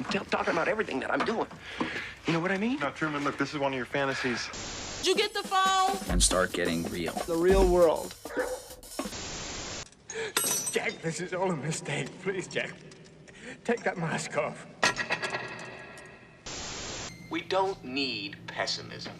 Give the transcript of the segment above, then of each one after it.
talking about everything that I'm doing. You know what I mean? Now, Truman, look, this is one of your fantasies. Did you get the phone? And start getting real. The real world. Jack, this is all a mistake. Please, Jack. Take that mask off. We don't need pessimism.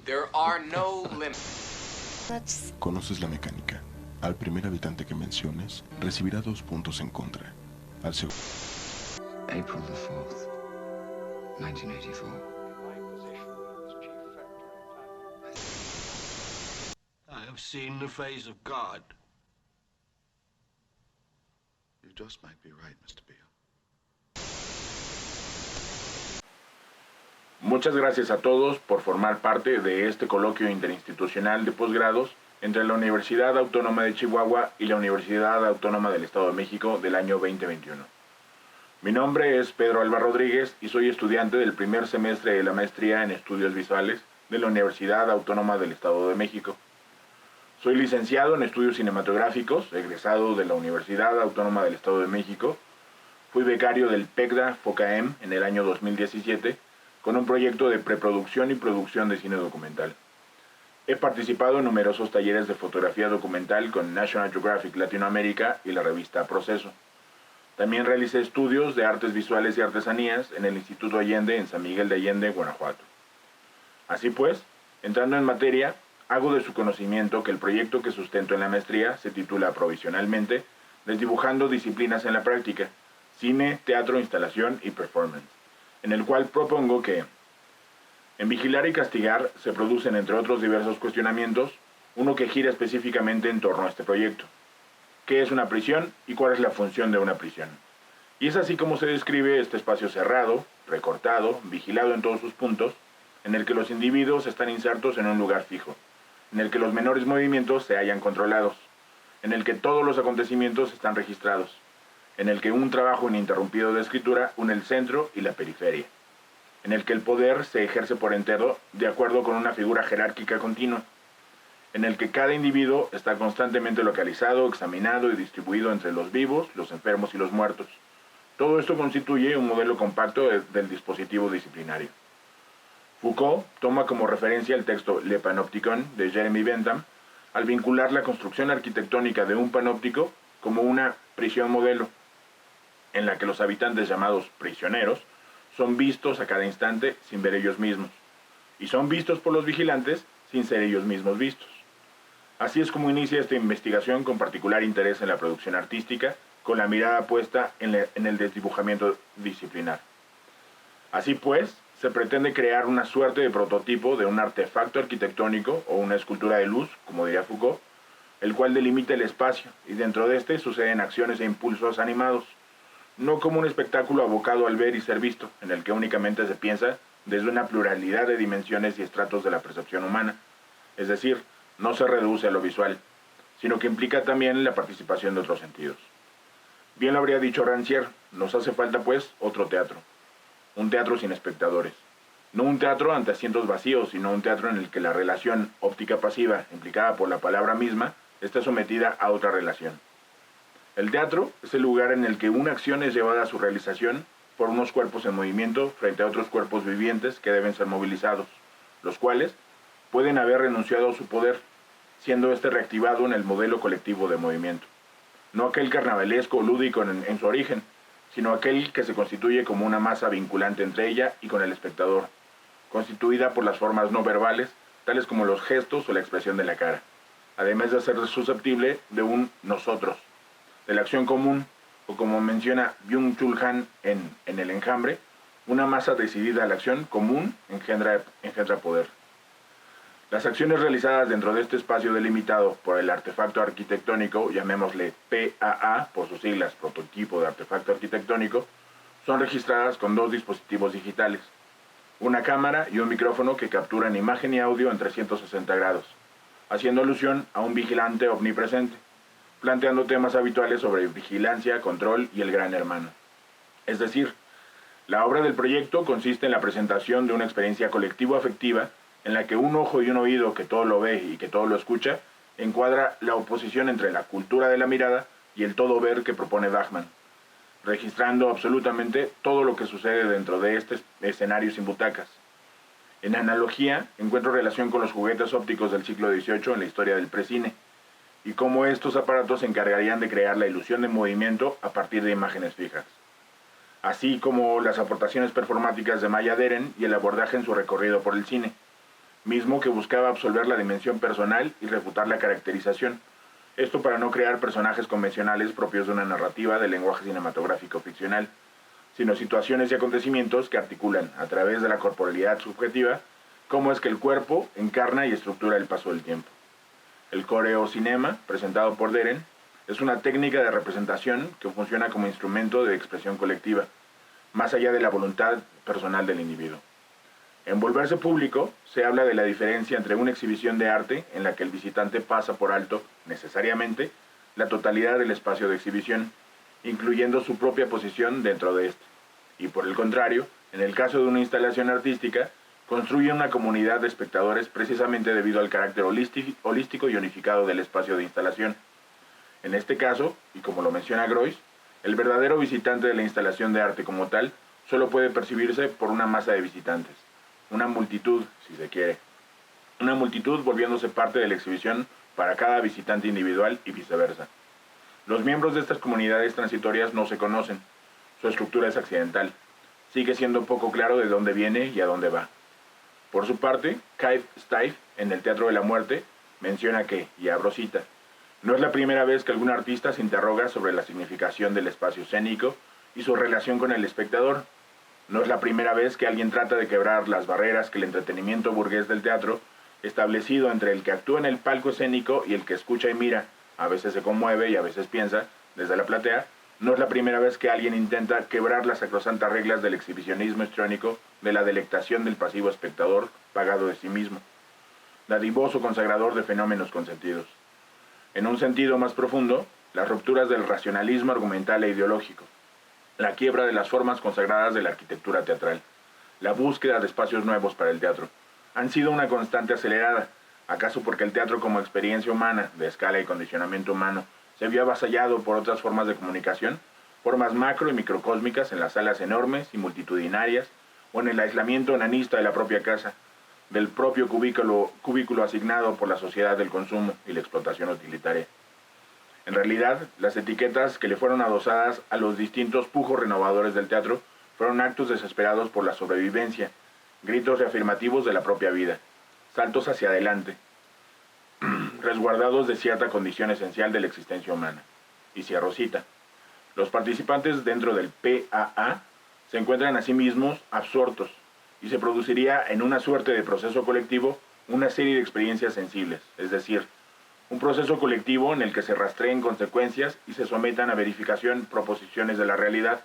There are no limits. Conoces la mecánica. Al primer habitante que menciones, recibirá 2 puntos en contra. Al segundo. April the 4th, 1984. I have seen the face of God. You just might be right, Mr. Beale. Muchas gracias a todos por formar parte de este coloquio interinstitucional de posgrados entre la Universidad Autónoma de Chihuahua y la Universidad Autónoma del Estado de México del año 2021. Mi nombre es Pedro Alba Rodríguez y soy estudiante del primer semestre de la maestría en Estudios Visuales de la Universidad Autónoma del Estado de México. Soy licenciado en Estudios Cinematográficos, egresado de la Universidad Autónoma del Estado de México. Fui becario del PECDA FOCAEM en el año 2017 con un proyecto de preproducción y producción de cine documental. He participado en numerosos talleres de fotografía documental con National Geographic Latinoamérica y la revista Proceso. También realicé estudios de artes visuales y artesanías en el Instituto Allende en San Miguel de Allende, Guanajuato. Así pues, entrando en materia, hago de su conocimiento que el proyecto que sustento en la maestría se titula provisionalmente Desdibujando disciplinas en la práctica, cine, teatro, instalación y performance, en el cual propongo que en Vigilar y Castigar se producen, entre otros diversos cuestionamientos, uno que gira específicamente en torno a este proyecto. ¿Qué es una prisión y cuál es la función de una prisión? Y es así como se describe este espacio cerrado, recortado, vigilado en todos sus puntos, en el que los individuos están insertos en un lugar fijo, en el que los menores movimientos se hallan controlados, en el que todos los acontecimientos están registrados, en el que un trabajo ininterrumpido de escritura une el centro y la periferia, en el que el poder se ejerce por entero de acuerdo con una figura jerárquica continua, en el que cada individuo está constantemente localizado, examinado y distribuido entre los vivos, los enfermos y los muertos. Todo esto constituye un modelo compacto del dispositivo disciplinario. Foucault toma como referencia el texto Le Panopticon de Jeremy Bentham al vincular la construcción arquitectónica de un panóptico como una prisión modelo, en la que los habitantes llamados prisioneros son vistos a cada instante sin ver ellos mismos, y son vistos por los vigilantes sin ser ellos mismos vistos. Así es como inicia esta investigación con particular interés en la producción artística, con la mirada puesta en el desdibujamiento disciplinar. Así pues, se pretende crear una suerte de prototipo de un artefacto arquitectónico o una escultura de luz, como diría Foucault, el cual delimita el espacio, y dentro de este suceden acciones e impulsos animados, no como un espectáculo abocado al ver y ser visto, en el que únicamente se piensa desde una pluralidad de dimensiones y estratos de la percepción humana, es decir, no se reduce a lo visual, sino que implica también la participación de otros sentidos. Bien lo habría dicho Rancière, nos hace falta pues otro teatro, un teatro sin espectadores, no un teatro ante asientos vacíos, sino un teatro en el que la relación óptica pasiva, implicada por la palabra misma, está sometida a otra relación. El teatro es el lugar en el que una acción es llevada a su realización por unos cuerpos en movimiento frente a otros cuerpos vivientes que deben ser movilizados, los cuales pueden haber renunciado a su poder, siendo este reactivado en el modelo colectivo de movimiento. No aquel carnavalesco o lúdico en su origen, sino aquel que se constituye como una masa vinculante entre ella y con el espectador, constituida por las formas no verbales, tales como los gestos o la expresión de la cara, además de ser susceptible de un nosotros, de la acción común, o como menciona Byung-Chul Han en El Enjambre, una masa decidida a la acción común engendra poder. Las acciones realizadas dentro de este espacio delimitado por el artefacto arquitectónico, llamémosle PAA por sus siglas, prototipo de artefacto arquitectónico, son registradas con 2 dispositivos digitales, una cámara y un micrófono que capturan imagen y audio en 360 grados, haciendo alusión a un vigilante omnipresente, planteando temas habituales sobre vigilancia, control y el gran hermano. Es decir, la obra del proyecto consiste en la presentación de una experiencia colectivo-afectiva en la que un ojo y un oído que todo lo ve y que todo lo escucha encuadra la oposición entre la cultura de la mirada y el todo ver que propone Bachmann. registrando absolutamente todo lo que sucede dentro de este escenario sin butacas. En analogía, encuentro relación con los juguetes ópticos del siglo XVIII en la historia del precine, y cómo estos aparatos se encargarían de crear la ilusión de movimiento a partir de imágenes fijas, así como las aportaciones performáticas de Maya Deren y el abordaje en su recorrido por el cine, mismo que buscaba absolver la dimensión personal y refutar la caracterización, esto para no crear personajes convencionales propios de una narrativa del lenguaje cinematográfico ficcional, sino situaciones y acontecimientos que articulan, a través de la corporalidad subjetiva, cómo es que el cuerpo encarna y estructura el paso del tiempo. El coreocinema, presentado por Deren, es una técnica de representación que funciona como instrumento de expresión colectiva, más allá de la voluntad personal del individuo. En Volverse Público se habla de la diferencia entre una exhibición de arte en la que el visitante pasa por alto, necesariamente, la totalidad del espacio de exhibición, incluyendo su propia posición dentro de este, y por el contrario, en el caso de una instalación artística, construye una comunidad de espectadores precisamente debido al carácter holístico y unificado del espacio de instalación. En este caso, y como lo menciona Groys, el verdadero visitante de la instalación de arte como tal solo puede percibirse por una masa de visitantes, una multitud, si se quiere. Una multitud volviéndose parte de la exhibición para cada visitante individual y viceversa. Los miembros de estas comunidades transitorias no se conocen, su estructura es accidental, sigue siendo poco claro de dónde viene y a dónde va. Por su parte, Keith Steiff, en El Teatro de la Muerte, menciona que, y abro cita, no es la primera vez que algún artista se interroga sobre la significación del espacio escénico y su relación con el espectador. No es la primera vez que alguien trata de quebrar las barreras que el entretenimiento burgués del teatro, establecido entre el que actúa en el palco escénico y el que escucha y mira, a veces se conmueve y a veces piensa, desde la platea, no es la primera vez que alguien intenta quebrar las sacrosantas reglas del exhibicionismo histriónico, de la delectación del pasivo espectador pagado de sí mismo, dadivoso consagrador de fenómenos consentidos. En un sentido más profundo, las rupturas del racionalismo argumental e ideológico, la quiebra de las formas consagradas de la arquitectura teatral, la búsqueda de espacios nuevos para el teatro, han sido una constante acelerada, acaso porque el teatro como experiencia humana, de escala y condicionamiento humano, se vio avasallado por otras formas de comunicación, formas macro y microcósmicas en las salas enormes y multitudinarias, o en el aislamiento onanista de la propia casa, del propio cubículo asignado por la sociedad del consumo y la explotación utilitaria. En realidad, las etiquetas que le fueron adosadas a los distintos pujos renovadores del teatro fueron actos desesperados por la sobrevivencia, gritos reafirmativos de la propia vida, saltos hacia adelante, resguardados de cierta condición esencial de la existencia humana. Y cierro cita. Los participantes dentro del PAA se encuentran a sí mismos absortos, y se produciría en una suerte de proceso colectivo una serie de experiencias sensibles, es decir, un proceso colectivo en el que se rastreen consecuencias y se sometan a verificación proposiciones de la realidad,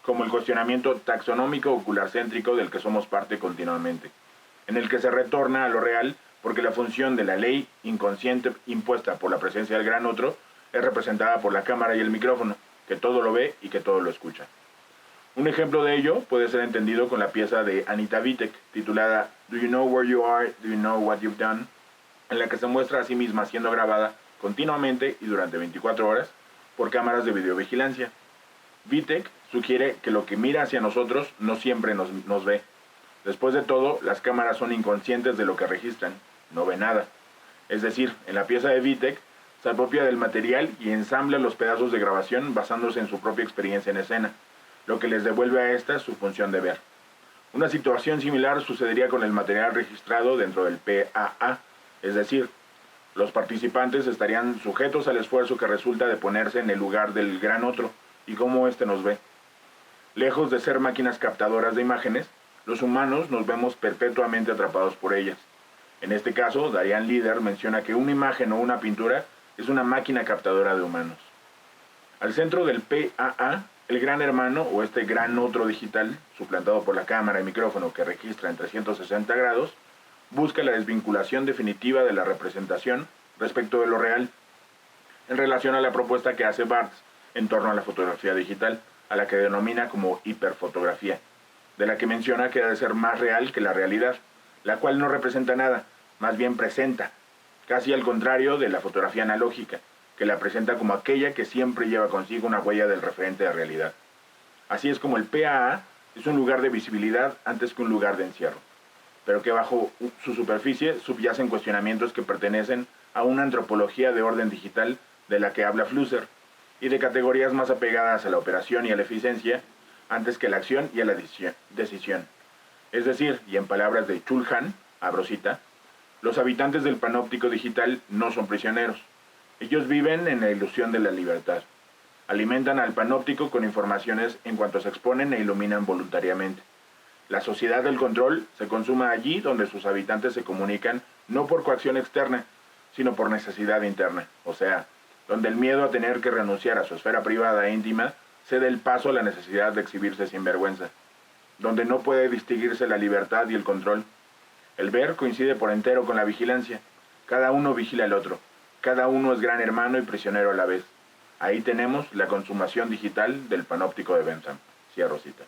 como el cuestionamiento taxonómico ocularcéntrico del que somos parte continuamente, en el que se retorna a lo real porque la función de la ley inconsciente impuesta por la presencia del gran otro es representada por la cámara y el micrófono, que todo lo ve y que todo lo escucha. Un ejemplo de ello puede ser entendido con la pieza de Anita Witek, titulada Do You Know Where You Are? Do You Know What You've Done?, en la que se muestra a sí misma siendo grabada continuamente y durante 24 horas por cámaras de videovigilancia. Witek sugiere que lo que mira hacia nosotros no siempre nos ve. Después de todo, las cámaras son inconscientes de lo que registran, no ve nada. Es decir, en la pieza de Witek se apropia del material y ensambla los pedazos de grabación basándose en su propia experiencia en escena, lo que les devuelve a esta su función de ver. Una situación similar sucedería con el material registrado dentro del PAA, es decir, los participantes estarían sujetos al esfuerzo que resulta de ponerse en el lugar del gran otro y cómo éste nos ve. Lejos de ser máquinas captadoras de imágenes, los humanos nos vemos perpetuamente atrapados por ellas. En este caso, Darian Lieder menciona que una imagen o una pintura es una máquina captadora de humanos. Al centro del PAA, el gran hermano o este gran otro digital, suplantado por la cámara y micrófono que registra en 360 grados, busca la desvinculación definitiva de la representación respecto de lo real, en relación a la propuesta que hace Barthes en torno a la fotografía digital, a la que denomina como hiperfotografía, de la que menciona que ha de ser más real que la realidad, la cual no representa nada, más bien presenta, casi al contrario de la fotografía analógica, que la presenta como aquella que siempre lleva consigo una huella del referente de realidad. Así es como el PAA es un lugar de visibilidad antes que un lugar de encierro, pero que bajo su superficie subyacen cuestionamientos que pertenecen a una antropología de orden digital de la que habla Flusser, y de categorías más apegadas a la operación y a la eficiencia antes que a la acción y a la decisión. Es decir, y en palabras de Chulhan, abro cita, los habitantes del panóptico digital no son prisioneros. Ellos viven en la ilusión de la libertad. Alimentan al panóptico con informaciones en cuanto se exponen e iluminan voluntariamente. La sociedad del control se consuma allí donde sus habitantes se comunican no por coacción externa, sino por necesidad interna, o sea, donde el miedo a tener que renunciar a su esfera privada e íntima cede el paso a la necesidad de exhibirse sin vergüenza, donde no puede distinguirse la libertad y el control. El ver coincide por entero con la vigilancia. Cada uno vigila al otro. Cada uno es gran hermano y prisionero a la vez. Ahí tenemos la consumación digital del panóptico de Bentham. Cierro cita.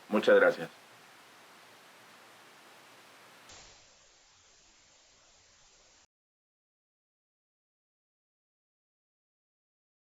Muchas gracias.